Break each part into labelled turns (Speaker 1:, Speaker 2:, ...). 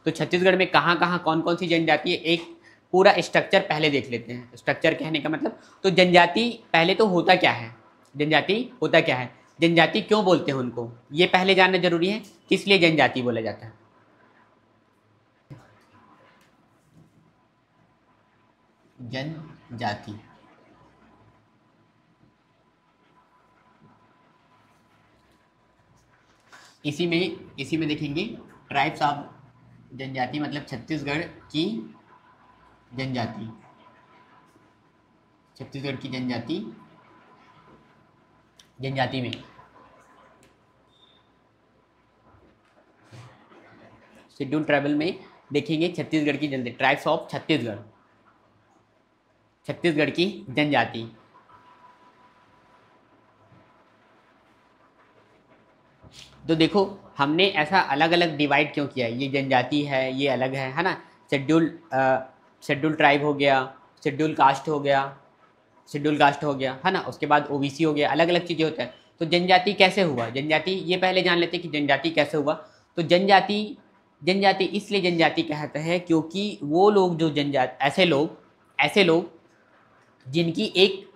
Speaker 1: तो छत्तीसगढ़ में कहाँ कहाँ कौन कौन सी जनजाति है, एक पूरा स्ट्रक्चर पहले देख लेते हैं। स्ट्रक्चर कहने का मतलब, तो जनजाति पहले तो होता क्या है, जनजाति होता क्या है, जनजाति क्यों बोलते हैं उनको, ये पहले जानना जरूरी है, किस लिए जनजाति बोला जाता है। जनजाति, इसी में देखेंगे ट्राइब्स ऑफ जनजाति, मतलब छत्तीसगढ़ की जनजाति, छत्तीसगढ़ की जनजाति, जनजाति में शेड्यूल ट्राइबल में देखेंगे छत्तीसगढ़ की जनजाति, ट्राइब्स ऑफ छत्तीसगढ़, छत्तीसगढ़ की जनजाति। तो देखो हमने ऐसा अलग अलग डिवाइड क्यों किया है, ये जनजाति है, ये अलग है ना। शेड्यूल ट्राइब हो गया, शेड्यूल कास्ट हो गया, शेड्यूल कास्ट हो गया है ना, उसके बाद ओबीसी हो गया, अलग अलग चीज़ें होता है। तो जनजाति कैसे हुआ, जनजाति ये पहले जान लेते हैं कि जनजाति कैसे हुआ। तो जनजाति इसलिए जनजाति कहते हैं क्योंकि वो लोग जो जनजाति, ऐसे लोग जिनकी एक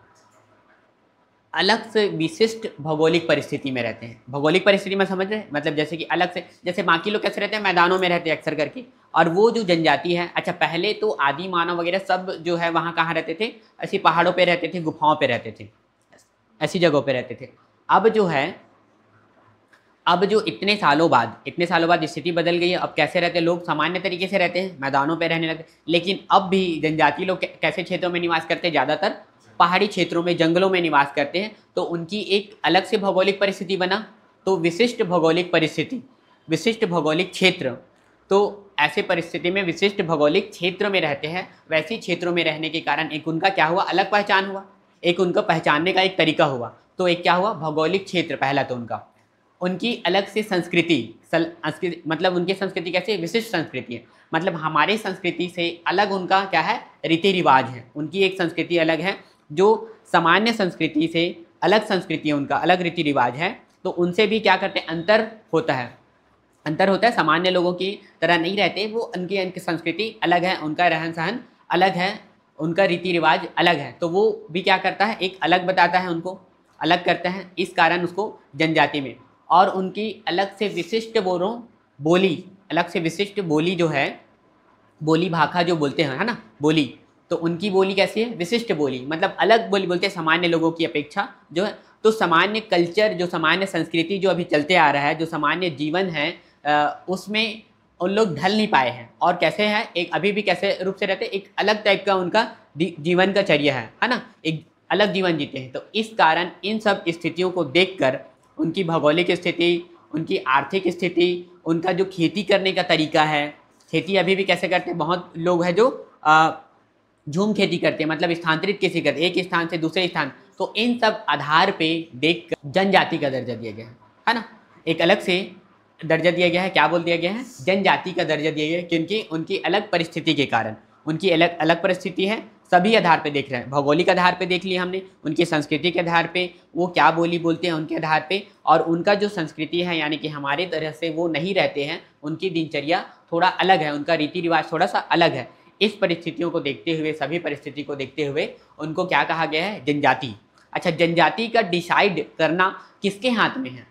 Speaker 1: अलग से विशिष्ट भौगोलिक परिस्थिति में रहते हैं। भौगोलिक परिस्थिति में समझ रहे हैं, मतलब जैसे कि अलग से, जैसे बाकी लोग कैसे रहते हैं, मैदानों में रहते हैं अक्सर करके, और वो जो जनजाति है, अच्छा पहले तो आदि मानव वगैरह सब जो है वहाँ कहाँ रहते थे, ऐसी पहाड़ों पे रहते थे, गुफाओं पे रहते थे, ऐसी जगहों पे रहते थे। अब जो इतने सालों बाद स्थिति बदल गई है। अब कैसे रहते हैं लोग, सामान्य तरीके से रहते हैं, मैदानों पे रहने लगे। लेकिन अब भी जनजाति लोग कैसे क्षेत्रों में निवास करते हैं, ज़्यादातर पहाड़ी क्षेत्रों में, जंगलों में निवास करते हैं। तो उनकी एक अलग से भौगोलिक परिस्थिति बना, तो विशिष्ट भौगोलिक परिस्थिति, विशिष्ट भौगोलिक क्षेत्र। तो ऐसे परिस्थिति में विशिष्ट भौगोलिक क्षेत्र में रहते हैं, वैसे क्षेत्रों में रहने के कारण एक उनका क्या हुआ, अलग पहचान हुआ, एक उनको पहचानने का एक तरीका हुआ। तो एक क्या हुआ, भौगोलिक क्षेत्र पहला तो उनका, उनकी अलग से संस्कृति, मतलब उनकी संस्कृति कैसे, विशिष्ट संस्कृति है, मतलब हमारे संस्कृति से अलग उनका क्या है, रीति रिवाज है, उनकी एक संस्कृति अलग है, जो सामान्य संस्कृति से अलग संस्कृति है, उनका अलग रीति रिवाज है। तो उनसे भी क्या करते हैं, अंतर होता है, सामान्य लोगों की तरह नहीं रहते वो, उनकी संस्कृति अलग है, उनका रहन सहन अलग है, उनका रीति रिवाज अलग है। तो वो भी क्या करता है, एक अलग बताता है, उनको अलग करता है, इस कारण उसको जनजाति में। और उनकी अलग से विशिष्ट बोली, अलग से विशिष्ट बोली जो है, बोली भाखा जो बोलते हैं है ना, बोली, तो उनकी बोली कैसी है, विशिष्ट बोली, मतलब अलग बोली बोलते हैं सामान्य लोगों की अपेक्षा जो है। तो सामान्य कल्चर, जो सामान्य संस्कृति जो अभी चलते आ रहा है, जो सामान्य जीवन है, उसमें उन लोग ढल नहीं पाए हैं। और कैसे हैं, एक अभी भी कैसे रूप से रहते हैं, एक अलग टाइप का उनका जीवन का चर्या है ना, एक अलग जीवन जीते हैं। तो इस कारण इन सब स्थितियों को देखकर, उनकी भौगोलिक स्थिति, उनकी आर्थिक स्थिति, उनका जो खेती करने का तरीका है, खेती अभी भी कैसे करते हैं, बहुत लोग हैं जो झूम खेती करते हैं, मतलब स्थानांतरित कैसे करते हैं, एक स्थान से दूसरे स्थान। तो इन सब आधार पे देख कर जनजाति का दर्जा दिया गया है ना, एक अलग से दर्जा दिया गया है। क्या बोल दिया गया है, जनजाति का दर्जा दिया गया है, क्योंकि उनकी अलग परिस्थिति के कारण, उनकी अलग अलग परिस्थिति है, सभी आधार पे देख रहे हैं। भौगोलिक आधार पे देख लिया हमने, उनकी संस्कृति के आधार पे, वो क्या बोली बोलते हैं उनके आधार पे, और उनका जो संस्कृति है यानी कि हमारे तरह से वो नहीं रहते हैं, उनकी दिनचर्या थोड़ा अलग है, उनका रीति रिवाज थोड़ा सा अलग है। इस परिस्थितियों को देखते हुए, सभी परिस्थिति को देखते हुए उनको क्या कहा गया है, जनजाति। अच्छा, जनजाति का डिसाइड करना किसके हाथ में है,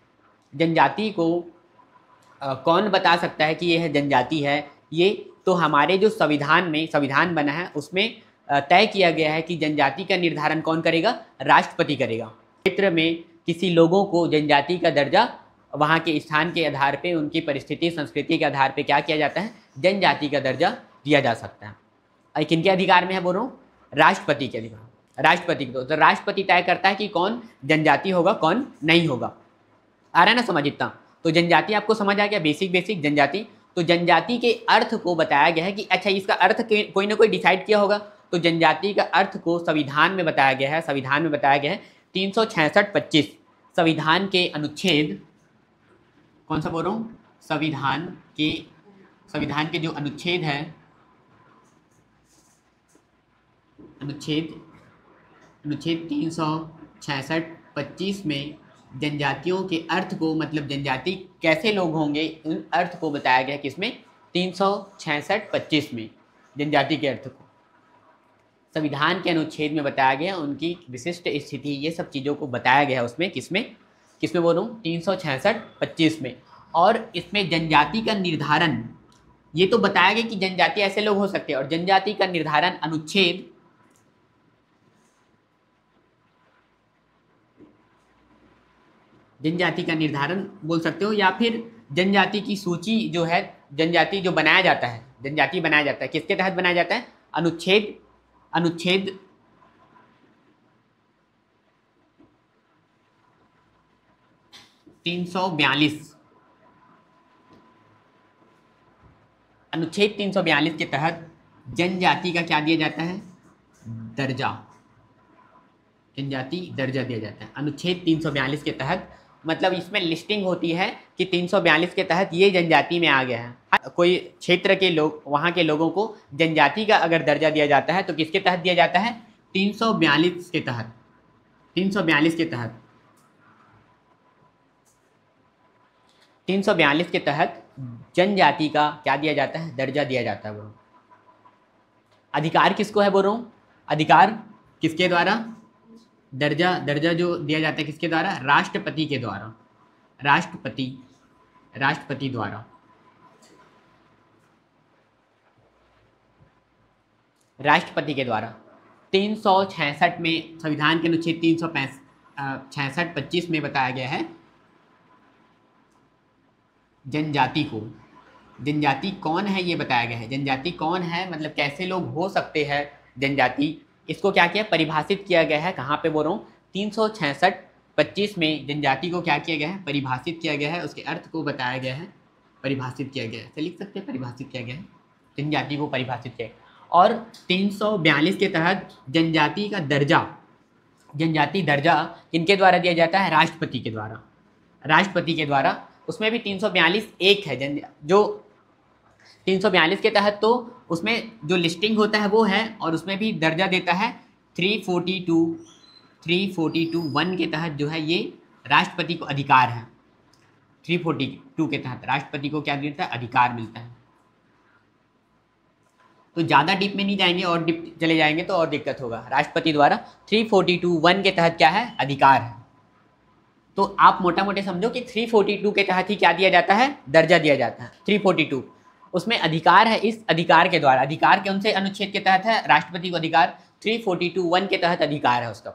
Speaker 1: जनजाति को कौन बता सकता है कि यह जनजाति है, ये तो हमारे जो संविधान बना है उसमें तय किया गया है कि जनजाति का निर्धारण कौन करेगा, राष्ट्रपति करेगा। क्षेत्र में किसी लोगों को जनजाति का दर्जा वहाँ के स्थान के आधार पे, उनकी परिस्थिति संस्कृति के आधार पे क्या किया जाता है, जनजाति का दर्जा दिया जा सकता है। और किनके अधिकार में है बोल रहा हूँ, राष्ट्रपति के अधिकार, राष्ट्रपति को। तो राष्ट्रपति तय करता है कि कौन जनजाति होगा, कौन नहीं होगा। आ रहा है ना समझ इतना। तो जनजाति आपको समझ आ गया, बेसिक जनजाति। तो जनजाति के अर्थ को बताया गया है कि अच्छा इसका अर्थ कोई ना कोई डिसाइड किया होगा। तो जनजाति का अर्थ को संविधान में बताया गया है, 366-25 संविधान के अनुच्छेद, कौन सा बोल रहा हूँ, संविधान के जो अनुच्छेद है, अनुच्छेद 366-25 में जनजातियों के अर्थ को, मतलब जनजाति कैसे लोग होंगे, उन अर्थ को बताया गया किसमें, 366-25 में जनजाति के अर्थ को संविधान के अनुच्छेद में बताया गया, उनकी विशिष्ट स्थिति, ये सब चीज़ों को बताया गया है उसमें। किसमें किसमें बोल रहा हूँ? 366-25 में। और इसमें जनजाति का निर्धारण ये तो बताया गया कि जनजाति ऐसे लोग हो सकते हैं, और जनजाति का निर्धारण अनुच्छेद जनजाति का निर्धारण बोल सकते हो, या फिर जनजाति की सूची जो है, जनजाति जो बनाया जाता है, जनजाति बनाया जाता है किसके तहत बनाया जाता है? अनुच्छेद 342, अनुच्छेद 342 के तहत जनजाति का क्या दिया जाता है? दर्जा, जनजाति दर्जा दिया जाता है अनुच्छेद 342 के तहत। मतलब इसमें लिस्टिंग होती है कि 342 के तहत ये जनजाति में आ गया है। कोई क्षेत्र के लोग, वहाँ के लोगों को जनजाति का अगर दर्जा दिया जाता है तो किसके तहत दिया जाता है? 342 के तहत। 342 के तहत 342 के तहत जनजाति का क्या दिया जाता है? दर्जा दिया जाता है। बोल अधिकार किसको है? बोल रहा हूँ अधिकार किसके द्वारा? दर्जा जो दिया जाता है किसके द्वारा? राष्ट्रपति के द्वारा। राष्ट्रपति द्वारा। राष्ट्रपति के द्वारा 366 में संविधान के अनुच्छेद 366-25 में बताया गया है जनजाति कौन है ये बताया गया है। जनजाति कौन है मतलब कैसे लोग हो सकते हैं जनजाति, इसको क्या किया? परिभाषित किया गया है। कहाँ पे बोल रहा हूँ? 366-25 में जनजाति को क्या किया गया है? परिभाषित किया गया है। उसके अर्थ को बताया गया है, परिभाषित किया गया है। तो लिख सकते हैं परिभाषित किया गया है, जनजाति को परिभाषित किया गया। और 342 के तहत जनजाति का दर्जा, जनजाति दर्जा किनके द्वारा दिया जाता है? राष्ट्रपति के द्वारा। राष्ट्रपति के द्वारा। उसमें भी 342 एक है जो 342 के तहत तो उसमें जो लिस्टिंग होता है वो है, और उसमें भी दर्जा देता है 342(1) के तहत जो है ये राष्ट्रपति को अधिकार है। 342 के तहत राष्ट्रपति को क्या मिलता है? अधिकार मिलता है। तो ज़्यादा डीप में नहीं जाएंगे, और डीप चले जाएंगे तो और दिक्कत होगा। राष्ट्रपति द्वारा 342(1) के तहत क्या है? अधिकार है। तो आप मोटा मोटे समझो कि 342 के तहत ही क्या दिया जाता है? दर्जा दिया जाता है। 342 उसमें अधिकार है, इस अधिकार के द्वारा। अधिकार कौन से अनुच्छेद के तहत है? राष्ट्रपति को अधिकार 342(1) के तहत अधिकार है उसका।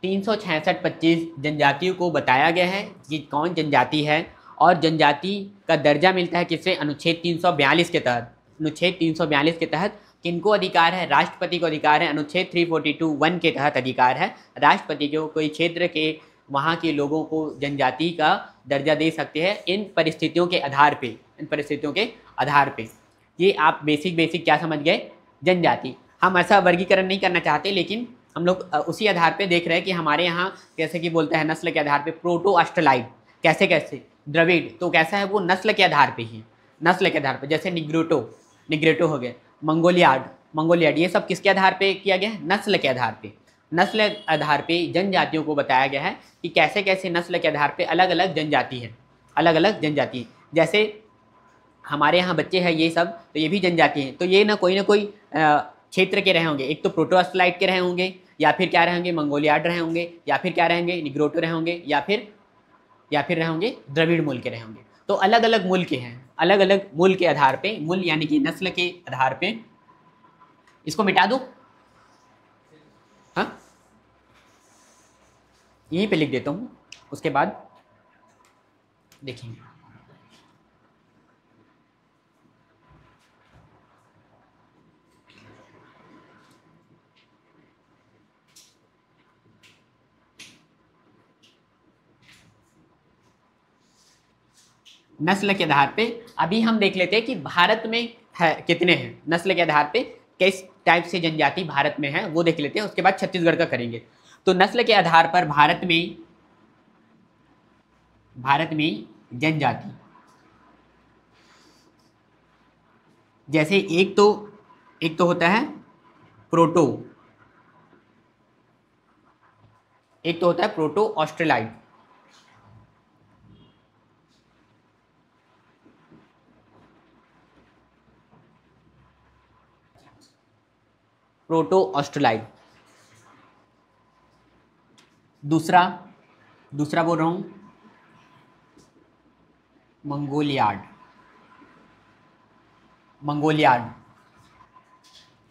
Speaker 1: तीन 366-25 जनजातियों को बताया गया है कि कौन जनजाति है, और जनजाति का दर्जा मिलता है किससे? अनुच्छेद 342 के तहत। अनुच्छेद 342 के तहत किनको अधिकार है? राष्ट्रपति को अधिकार है। अनुच्छेद 342(1) के तहत अधिकार है राष्ट्रपति को कोई क्षेत्र के वहाँ के लोगों को जनजाति का दर्जा दे सकते हैं इन परिस्थितियों के आधार पे। इन परिस्थितियों के आधार पे ये आप बेसिक क्या समझ गए? जनजाति। हम ऐसा वर्गीकरण नहीं करना चाहते, लेकिन हम लोग उसी आधार पे देख रहे हैं कि हमारे यहाँ कैसे कि बोलते हैं नस्ल के आधार पे। प्रोटो ऑस्ट्रेलाइड कैसे द्रविड़ तो कैसा है? वो नस्ल के आधार पे ही, नस्ल के आधार पे। जैसे निग्रेटो हो गए, मंगोलियाड ये सब किसके आधार पे किया गया है? नस्ल के आधार पे। नस्ल आधार पे जनजातियों को बताया गया है कि कैसे कैसे नस्ल के आधार पे अलग अलग जनजाति है, अलग अलग जनजाति। जैसे हमारे यहाँ बच्चे हैं ये सब, तो ये भी जनजाति हैं। तो ये ना कोई क्षेत्र के रहे होंगे। एक तो प्रोटो ऑस्ट्रेलाइड के रहे होंगे, या फिर क्या रहे होंगे? मंगोलियाड रहे होंगे, या फिर क्या रहेंगे? निग्रोटो रहे होंगे, या फिर रहे होंगे द्रविड़ मूल के रहे होंगे। तो अलग अलग मूल के हैं, अलग अलग मूल के आधार पे, मूल यानी कि नस्ल के आधार पे। इसको मिटा दो, हाँ यहीं पे लिख देता हूँ, उसके बाद देखेंगे। नस्ल के आधार पे अभी हम देख लेते हैं कि भारत में है कितने हैं। नस्ल के आधार पे किस टाइप से जनजाति भारत में है वो देख लेते हैं, उसके बाद छत्तीसगढ़ का करेंगे। तो नस्ल के आधार पर भारत में जनजाति, जैसे एक तो होता है प्रोटो एक तो होता है प्रोटो ऑस्ट्रेलाइड, प्रोटो ऑस्ट्रेलाइड। दूसरा दूसरा बोल रहा हूं मंगोलियाड, मंगोलियाड।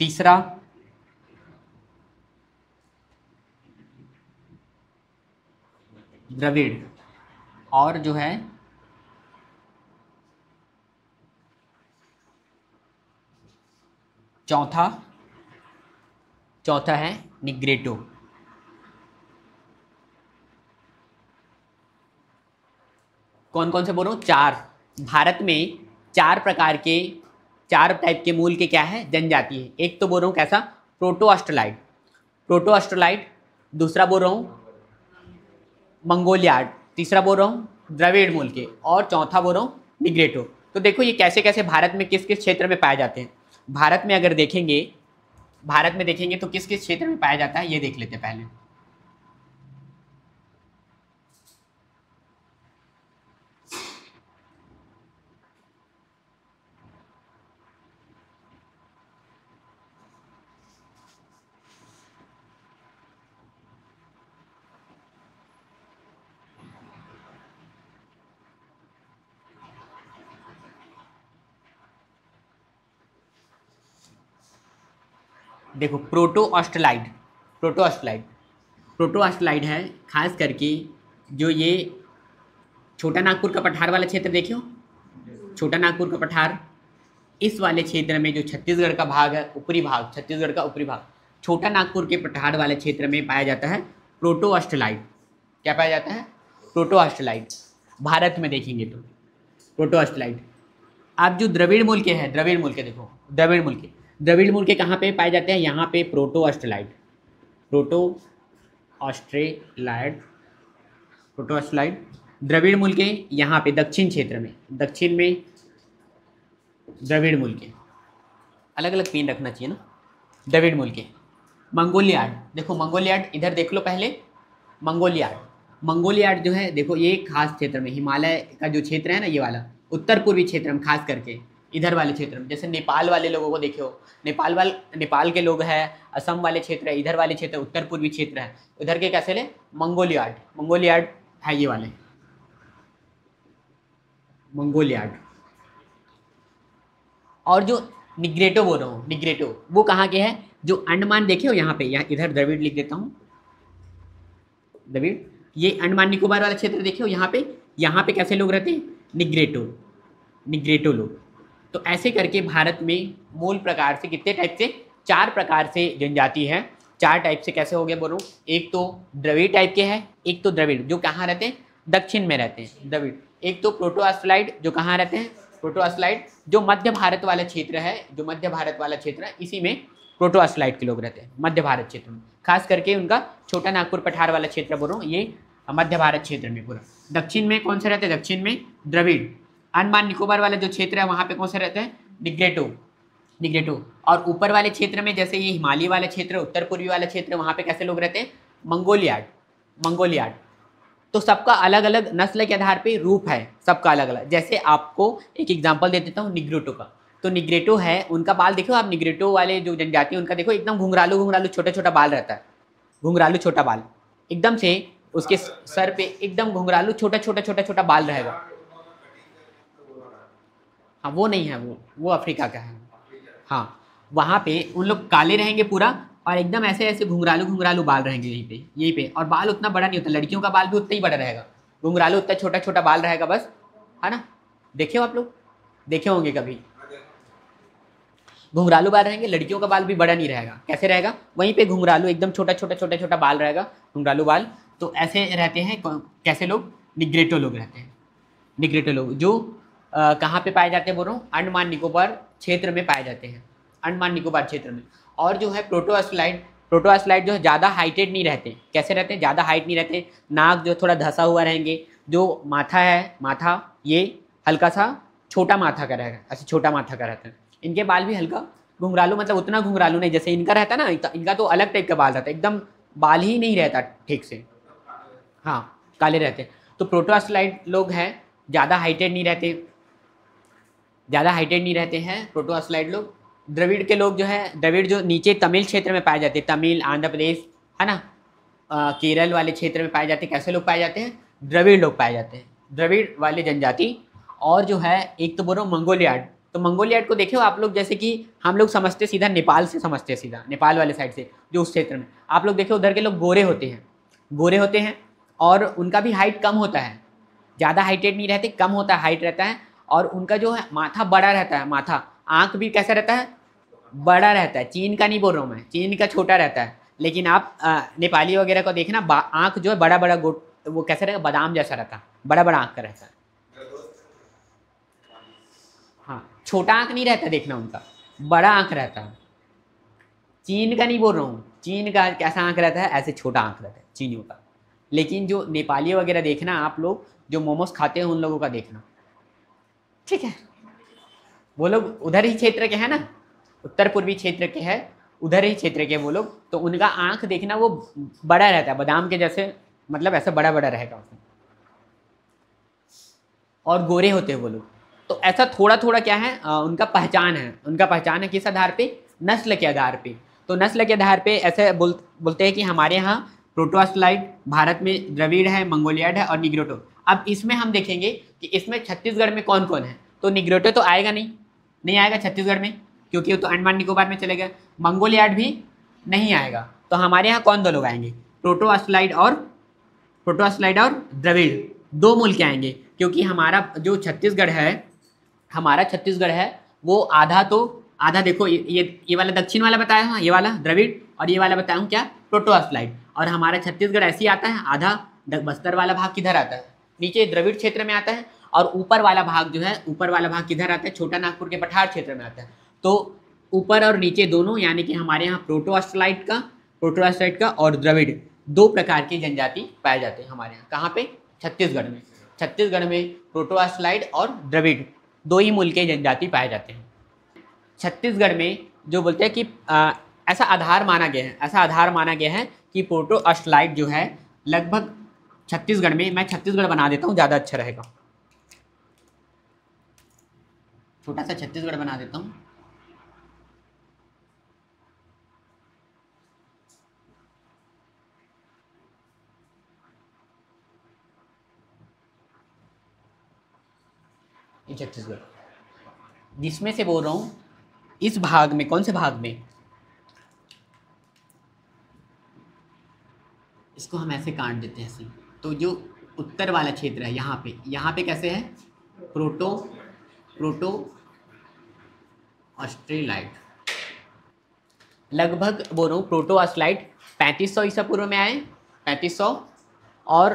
Speaker 1: तीसरा द्रविड़। और जो है चौथा चौथा है निग्रेटो। कौन कौन से बोल रहा हूँ? चार। भारत में चार प्रकार के, चार टाइप के मूल के क्या है, जनजाति है। एक तो बोल रहा हूँ कैसा, प्रोटो ऑस्ट्रेलाइड, प्रोटो ऑस्ट्रेलाइड। दूसरा बोल रहा हूँ मंगोलियाड। तीसरा बोल रहा हूँ द्रविड़ मूल के। और चौथा बोल रहा हूँ निग्रेटो। तो देखो ये कैसे कैसे भारत में किस किस क्षेत्र में पाए जाते हैं। भारत में अगर देखेंगे, भारत में देखेंगे तो किस किस क्षेत्र में पाया जाता है ये देख लेते हैं पहले। देखो proto Australoid, proto Australoid, proto Australoid है खास करके जो ये छोटा नागपुर का पठार वाला क्षेत्र देखे हो, छोटा नागपुर का पठार, इस वाले क्षेत्र में जो छत्तीसगढ़ का भाग है, ऊपरी भाग, छत्तीसगढ़ का ऊपरी भाग, छोटा नागपुर के पठार वाले क्षेत्र में पाया जाता है प्रोटो ऑस्ट्रेलाइड। क्या पाया जाता है? Proto Australoid. भारत में देखेंगे तो प्रोटो ऑस्ट्रेलाइड। आप जो द्रविड़ मूल के हैं, द्रविड़ मूल के देखो, द्रविड़ मूल के, द्रविड़ मूल के कहाँ पे पाए जाते हैं? यहाँ पे proto Australoid, proto Australoid, proto Australoid. द्रविड़ मूल के यहाँ पे दक्षिण क्षेत्र में, दक्षिण में द्रविड़ मूल के, अलग अलग पिन रखना चाहिए ना, द्रविड़ मूल के। मंगोलियाड, देखो मंगोलियाड इधर देख लो पहले, मंगोलियाड, मंगोलियाड जो है देखो ये खास क्षेत्र में, हिमालय का जो क्षेत्र है ना ये वाला, उत्तर पूर्वी क्षेत्र में खास करके इधर वाले क्षेत्र में, जैसे नेपाल वाले लोगों को देखो, नेपाल के लोग हैं, असम वाले क्षेत्र है, इधर वाले क्षेत्र उत्तर पूर्वी क्षेत्र है, उधर के कैसे ले मंगोलियाड, मंगोलियाड है ये वाले, मंगोलियाड। और जो निग्रेटो बोल रहा हूँ, निग्रेटो वो कहाँ के हैं? जो अंडमान देखे हो यहाँ पे, यहाँ इधर द्रविड़ लिख देता हूँ, द्रविड़, ये अंडमान निकोबार वाला क्षेत्र देखे हो यहाँ पे कैसे लोग रहते हैं? निग्रेटो, निग्रेटो लोग। तो ऐसे करके भारत में मूल प्रकार से कितने टाइप से? चार प्रकार से जनजाति है। चार टाइप से कैसे हो गए बोलो? एक तो द्रविड़ टाइप के हैं, एक तो द्रविड़ जो कहाँ रहते हैं? दक्षिण में रहते हैं द्रविड़। एक तो प्रोटो ऑस्ट्रेलाइड जो कहाँ रहते हैं? प्रोटो ऑस्ट्रेलाइड जो मध्य भारत वाला क्षेत्र है, जो मध्य भारत वाला क्षेत्र है, इसी में प्रोटो ऑस्ट्रेलाइड के लोग रहते हैं, मध्य भारत क्षेत्र में। खास करके उनका छोटा नागपुर पठार वाला क्षेत्र बोल रहा हूँ, ये मध्य भारत क्षेत्र में पूरा। दक्षिण में कौन से रहते हैं? दक्षिण में द्रविड़। अंडमान निकोबार वाला जो क्षेत्र है वहाँ पे कौन से रहते हैं? Negrito, Negrito. और ऊपर वाले क्षेत्र में जैसे ये हिमालय वाला क्षेत्र, उत्तर पूर्वी वाला क्षेत्र, वहाँ पे कैसे लोग रहते हैं? मंगोलियाड, मंगोलियाड। तो सबका अलग अलग नस्ल के आधार पे रूप है, सबका अलग अलग। जैसे आपको एक एग्जांपल दे देता हूँ निग्रेटो का। तो निग्रेटो है, उनका बाल देखो आप, निग्रेटो वाले जो जनजाति उनका देखो एकदम घुंघरालू घुंघरालू छोटा छोटा बाल रहता है, घुंघरालू छोटा बाल एकदम से, उसके सर पे एकदम घुंघरालू छोटा छोटा छोटा छोटा बाल रहेगा। हाँ वो नहीं है, वो अफ्रीका का है। हाँ वहाँ पे उन लोग काले रहेंगे पूरा, और एकदम ऐसे ऐसे घुंघरालू घुंघरालू बाल रहेंगे यहीं पे। और बाल उतना बड़ा नहीं होता, लड़कियों का बाल भी उतना ही बड़ा रहेगा, घुंघरालू उतना छोटा छोटा बाल रहेगा बस, है ना? देखे हो आप लोग, देखे होंगे कभी, घुंघरालू बाल रहेंगे, लड़कियों का बाल भी बड़ा नहीं रहेगा। कैसे रहेगा? वहीं पे घुंघरालू एकदम छोटा छोटा छोटा छोटा बाल रहेगा, घुंघरालू बाल। तो ऐसे रहते हैं कैसे लोग? निग्रेटो लोग रहते हैं, निग्रेटो लोग जो कहाँ पे पाए जाते हैं बोल रहा हूँ? अंडमान निकोबार क्षेत्र में पाए जाते हैं, अंडमान निकोबार क्षेत्र में। और जो है प्रोटो ऑस्ट्रेलाइड, प्रोटो ऑस्ट्रेलाइड जो है ज़्यादा हाइटेड नहीं रहते। कैसे रहते हैं? ज़्यादा हाइट नहीं रहते, नाक जो थोड़ा धंसा हुआ रहेंगे, जो माथा है, माथा ये हल्का सा छोटा माथा का रहेगा, ऐसे छोटा माथा का रहता है। इनके बाल भी हल्का घुंघरालू, मतलब उतना घुंघरालू नहीं जैसे इनका रहता है ना, इनका तो अलग टाइप का बाल रहता है, एकदम बाल ही नहीं रहता ठीक से, हाँ, काले रहते हैं। तो प्रोटोस्लाइड लोग हैं, ज़्यादा हाइटेड नहीं रहते, ज़्यादा हाइटेड नहीं रहते हैं प्रोटोस्लाइड लोग। द्रविड़ के लोग जो है, द्रविड़ जो नीचे तमिल क्षेत्र में पाए जाते हैं, तमिल, आंध्र प्रदेश, है ना, केरल वाले क्षेत्र में पाए जाते हैं। कैसे लोग पाए जाते हैं? द्रविड़ लोग पाए जाते हैं, द्रविड़ वाले जनजाति। और जो है एक तो बोल रहा हूँ मंगोलियाड। तो मंगोलियाड को देखे हो आप लोग, जैसे कि हम लोग समझते सीधा नेपाल से, समझते सीधा नेपाल वाले साइड से, जो उस क्षेत्र में आप लोग देखे उधर के लोग गोरे होते हैं, गोरे होते हैं। और उनका भी हाइट कम होता है, ज़्यादा हाइटेड नहीं रहते, कम होता है, हाइट रहता है। और उनका जो है माथा बड़ा रहता है, माथा, आँख भी कैसा रहता है? बड़ा रहता है। चीन का नहीं बोल रहा हूँ मैं, चीन का छोटा रहता है। लेकिन आप नेपाली वगैरह को देखना, आँख जो है बड़ा बड़ा गोट, वो कैसा रहेगा? बादाम जैसा रहता है, बड़ा बड़ा आँख का रहता है। हाँ, छोटा आँख नहीं रहता, देखना उनका बड़ा आँख रहता है। चीन का नहीं बोल रहा हूँ, चीन का कैसा आँख रहता है? ऐसे छोटा आँख रहता है चीनियों का। लेकिन जो नेपाली वगैरह देखना आप लोग, जो मोमोज खाते हैं उन लोगों का देखना, ठीक है? वो लोग उधर ही क्षेत्र के हैं ना, उत्तर पूर्वी क्षेत्र के हैं, उधर ही क्षेत्र के वो लोग। तो उनका आँख देखना वो बड़ा रहता है, बादाम के जैसे, मतलब ऐसा बड़ा बड़ा रहेगा उसमें। और गोरे होते हैं वो लोग। तो ऐसा थोड़ा थोड़ा क्या है, उनका पहचान है। उनका पहचान है किस आधार पे? नस्ल के आधार पे। तो नस्ल के आधार पे ऐसे बोलते हैं कि हमारे यहाँ प्रोटोस्लाइड, भारत में द्रविड़ है, मंगोलियाड है और निग्रोटो। अब इसमें हम देखेंगे कि इसमें छत्तीसगढ़ में कौन कौन है। तो निग्रोटो तो आएगा नहीं, नहीं आएगा छत्तीसगढ़ में, क्योंकि वो तो अंडमान निकोबार में चले गए। मंगोलियाड भी नहीं आएगा। तो हमारे यहाँ कौन दो लोग आएंगे? प्रोटोस्लाइड और द्रविड़, दो मूल के आएंगे। क्योंकि हमारा जो छत्तीसगढ़ है, हमारा छत्तीसगढ़ है वो आधा तो, आधा देखो ये वाला दक्षिण वाला बताया हूँ, ये वाला द्रविड़, और ये वाला बताया हूँ क्या? प्रोटोस्लाइड। और हमारा छत्तीसगढ़ ऐसे ही आता है, आधा बस्तर वाला भाग किधर आता है? नीचे द्रविड़ क्षेत्र में आता है। और ऊपर वाला भाग जो है, ऊपर वाला भाग किधर आता है? छोटा नागपुर के पठार क्षेत्र में आता है। तो ऊपर और नीचे दोनों, यानी कि हमारे यहाँ प्रोटोस्लाइड का और द्रविड़, दो प्रकार की जनजाति पाए जाते हैं हमारे यहाँ। कहाँ पे? छत्तीसगढ़ में। छत्तीसगढ़ में प्रोटोस्लाइड और द्रविड़ दो ही मूल के जनजाति पाए जाते हैं। छत्तीसगढ़ में जो बोलते हैं कि ऐसा आधार माना गया है, ऐसा आधार माना गया है कि प्रोटोस्लाइड जो है लगभग छत्तीसगढ़ में, मैं छत्तीसगढ़ बना देता हूँ, ज़्यादा अच्छा रहेगा, छोटा सा छत्तीसगढ़ बना देता हूँ। ये छत्तीसगढ़ जिसमें से बोल रहा हूँ, इस भाग में, कौन से भाग में? इसको हम ऐसे काट देते हैं ऐसे। तो जो उत्तर वाला क्षेत्र है, यहाँ पे कैसे है? प्रोटो ऑस्ट्रेलाइड, लगभग बोल रहा हूँ प्रोटोस्लाइड 3500 ईसा पूर्व में आए, 3500। और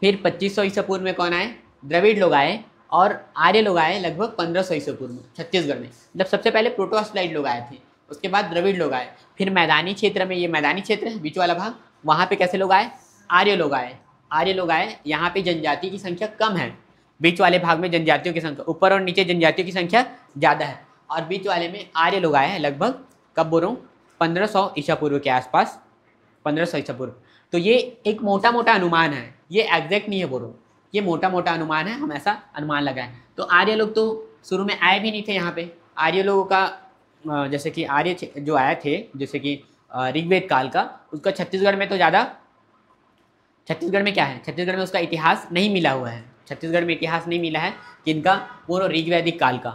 Speaker 1: फिर 2500 ईसा पूर्व में कौन आए? द्रविड़ लोग आए। और आर्य लोग आए लगभग 1500 ईसा पूर्व में छत्तीसगढ़ में। मतलब सबसे पहले प्रोटोस्लाइड लोग आए थे, उसके बाद द्रविड़ लोग आए। फिर मैदानी क्षेत्र में, ये मैदानी क्षेत्र है बीच वाला भाग, वहाँ पे कैसे लोग आए? आर्य लोग आए। आर्य लोग आए। यहाँ पे जनजाति की संख्या कम है, बीच वाले भाग में जनजातियों की संख्या, ऊपर और नीचे जनजातियों की संख्या ज़्यादा है। और बीच वाले में आर्य लोग आए हैं लगभग, कब बोल रहा हूँ? 1500 ईसा पूर्व के आसपास, 1500 ईसा पूर्व। तो ये एक मोटा मोटा अनुमान है, ये एग्जैक्ट नहीं है बोल रहा हूँ, ये मोटा मोटा अनुमान है, हम ऐसा अनुमान लगाएं। तो आर्य लोग तो शुरू में आए भी नहीं थे यहाँ पे। आर्य लोगों का जैसे कि आर्य जो आए थे, जैसे कि ऋग्वेद काल का, उसका छत्तीसगढ़ में तो ज़्यादा, छत्तीसगढ़ में क्या है? छत्तीसगढ़ में उसका इतिहास नहीं मिला हुआ है। छत्तीसगढ़ में इतिहास नहीं मिला है कि इनका वो ऋग्वैदिक काल का,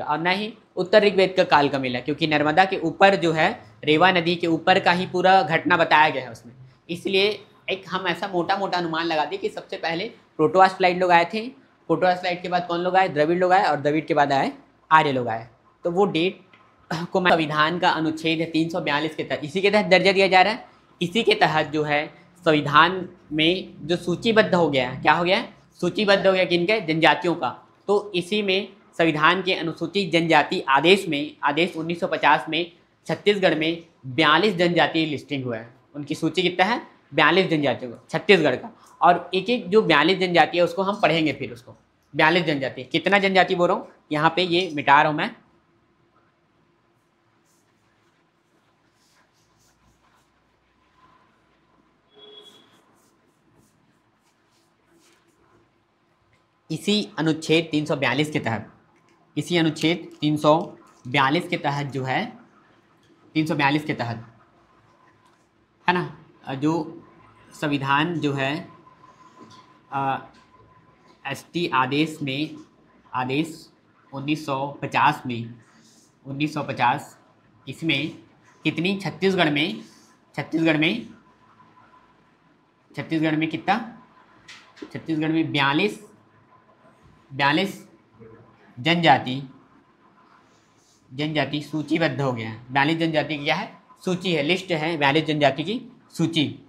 Speaker 1: और न ही उत्तर ऋग्वेद का काल का मिला, क्योंकि नर्मदा के ऊपर जो है, रेवा नदी के ऊपर का ही पूरा घटना बताया गया है उसमें। इसलिए एक हम ऐसा मोटा मोटा अनुमान लगा दिए कि सबसे पहले प्रोटोस्लाइड लोग आए थे, प्रोटोस्लाइड के बाद कौन लोग आए? द्रविड़ लोग आए, और द्रविड़ के बाद आए आर्य लोग आए। तो वो डेट को मैं, संविधान का अनुच्छेद है 342 के तहत, इसी के तहत दर्जा दिया जा रहा है। इसी के तहत जो है संविधान में जो सूचीबद्ध हो गया है, क्या हो गया है? सूचीबद्ध हो गया किनके? जनजातियों का। तो इसी में संविधान के अनुसूचित जनजाति आदेश में, आदेश 1950 में छत्तीसगढ़ में 42 जनजातीय लिस्टिंग हुआ है। उनकी सूची कितना है? 42 जनजातियों का छत्तीसगढ़ का। और एक एक जो 42 जनजाति है उसको हम पढ़ेंगे फिर उसको। 42 जनजाति, कितना जनजाति बोल रहा हूँ यहाँ पे, ये मिटा रहा हूँ मैं। इसी अनुच्छेद 342 के तहत, इसी अनुच्छेद 342 के तहत जो है, 342 के तहत है ना, जो संविधान जो है एसटी आदेश में, आदेश 1950 में, 1950 इसमें कितनी, छत्तीसगढ़ में कितना, छत्तीसगढ़ में 42 जनजाति सूचीबद्ध हो गया है। 42 जनजाति क्या है, सूची है, लिस्ट है 42 जनजाति की सूची।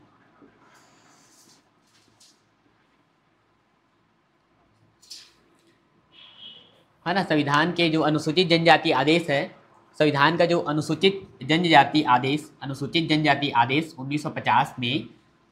Speaker 1: है ना, संविधान के जो अनुसूचित जनजाति आदेश है, संविधान का जो अनुसूचित जनजाति आदेश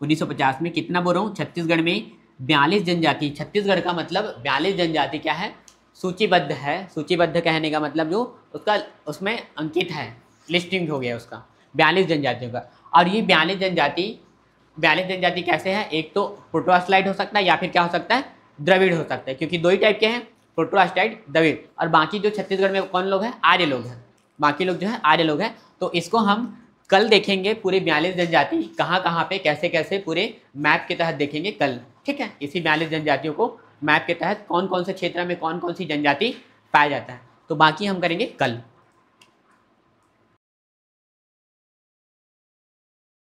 Speaker 1: 1950 में कितना बोल रहा हूँ, छत्तीसगढ़ में 42 जनजाति, छत्तीसगढ़ का मतलब 42 जनजाति क्या है, सूचीबद्ध है। सूचीबद्ध कहने का मतलब जो उसका उसमें अंकित है, लिस्टिंग हो गया उसका 42 जनजातियों का। और ये 42 जनजाति कैसे है, एक तो प्रोटोस्लाइड हो सकता है या फिर क्या हो सकता है, द्रविड़ हो सकता है, क्योंकि दो ही टाइप के हैं, प्रोटोस्लाइड, द्रविड़। और बाकी जो छत्तीसगढ़ में कौन लोग हैं, आर्य लोग हैं, बाकी लोग जो है आर्य लोग हैं। तो इसको हम कल देखेंगे, पूरे 42 जनजाति कहाँ पे कैसे कैसे पूरे मैप के तहत देखेंगे कल, ठीक है। इसी 42 जनजातियों को मैप के तहत कौन कौन से क्षेत्र में कौन कौन सी जनजाति पाया जाता है, तो बाकी हम करेंगे कल।